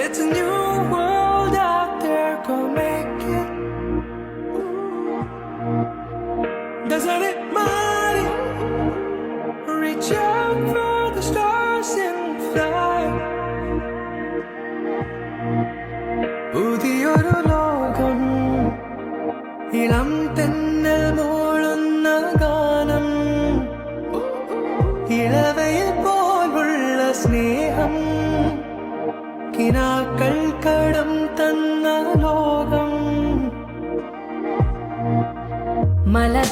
It's a new world out there, go make it. Doesn't it matter? Reach out for the stars and fly. പുതിയൊരു ലോകം, ഇളം തെന്നൽ മൂളുന്ന ഗാനം, ഇളവയിൽ പോലുള്ള സ്നേഹം, കിനാക്കൾ കടം തന്ന ലോകം. മലർ